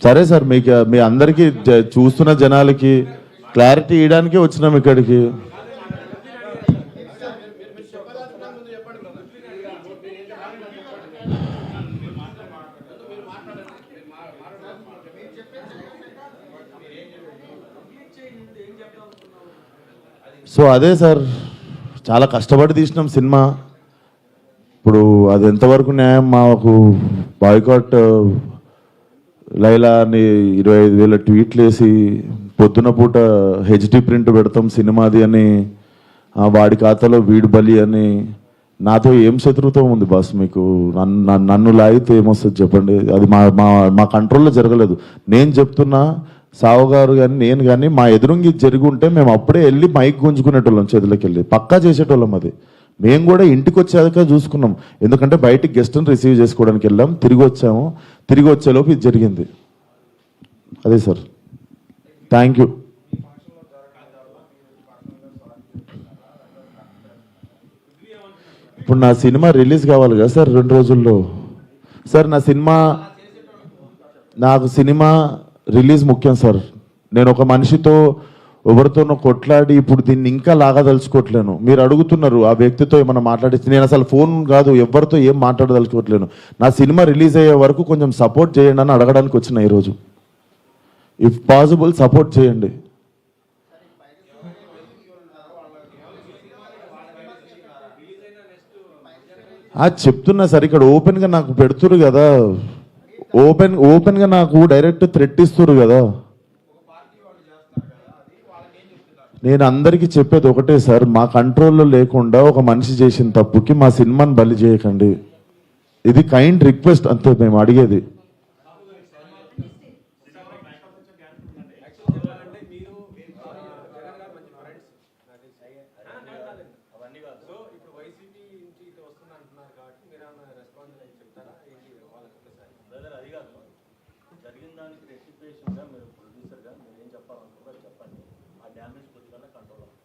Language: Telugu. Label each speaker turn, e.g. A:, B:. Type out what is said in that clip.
A: సరే సార్, మీకు మీ అందరికీ చూస్తున్న జనాలకి క్లారిటీ ఇవ్వడానికే వచ్చినాం ఇక్కడికి. సో అదే సార్, చాలా కష్టపడి తీసినాం సినిమా. ఇప్పుడు అది ఎంతవరకు న్యాయం? మాకు బాయ్కాట్ లైలా అని 25,000 ట్వీట్లు వేసి పొద్దున పూట హెచ్డి ప్రింట్ పెడతాం సినిమాది అని, వాడి ఖాతాలో వీడు బలి అని. నాతో ఏం శత్రుత్వం ఉంది బాస్ మీకు? నన్ను లాగితే ఏమొస్తుంది చెప్పండి? అది మా మా మా కంట్రోల్లో జరగలేదు. నేను చెప్తున్నా, సావు గారు కానీ నేను కానీ మా ఎదురుంగి జరిగి ఉంటే మేము అప్పుడే వెళ్ళి మైక్ గుంజుకునేటోళ్ళం, చేతులకి వెళ్ళి పక్కా చేసేటోళ్ళం. అది మేము కూడా ఇంటికి వచ్చాక చూసుకున్నాం, ఎందుకంటే బయటికి గెస్ట్ని రిసీవ్ చేసుకోవడానికి వెళ్ళాం, తిరిగి వచ్చాము. తిరిగి వచ్చేలోపు ఇది జరిగింది. అదే సార్, థ్యాంక్ యూ. ఇప్పుడు నా సినిమా రిలీజ్ కావాలి కదా సార్ 2 రోజుల్లో. సార్ నాకు సినిమా రిలీజ్ ముఖ్యం సార్. నేను ఒక మనిషితో ఎవరితోనో కొట్లాడి ఇప్పుడు దీన్ని ఇంకా లాగదలుచుకోవట్లేను. మీరు అడుగుతున్నారు ఆ వ్యక్తితో ఏమైనా మాట్లాడించి, నేను అసలు ఫోన్ కాదు ఎవరితో ఏం మాట్లాడదలుచుకోవట్లేను. నా సినిమా రిలీజ్ అయ్యే వరకు కొంచెం సపోర్ట్ చేయండి అని అడగడానికి వచ్చిన ఈరోజు. ఇఫ్ పాసిబుల్ సపోర్ట్ చేయండి. చెప్తున్నా సార్, ఇక్కడ ఓపెన్గా నాకు పెడుతురు కదా, ఓపెన్గా నాకు డైరెక్ట్ థ్రెట్ ఇస్తురు కదా. నేను అందరికీ చెప్పేది ఒకటే సార్, మా కంట్రోల్లో లేకుండా ఒక మనిషి చేసిన తప్పుకి మా సినిమాని బలి చేయకండి. ఇది కైండ్ రిక్వెస్ట్ అంతే మేము అడిగేది.
B: జరిగిన దానికి రెక్టిఫికేషన్గా మీరు ప్రొడ్యూసర్గా మీరు ఏం చెప్పాలనుకుంటారో చెప్పండి. ఆ డ్యామేజ్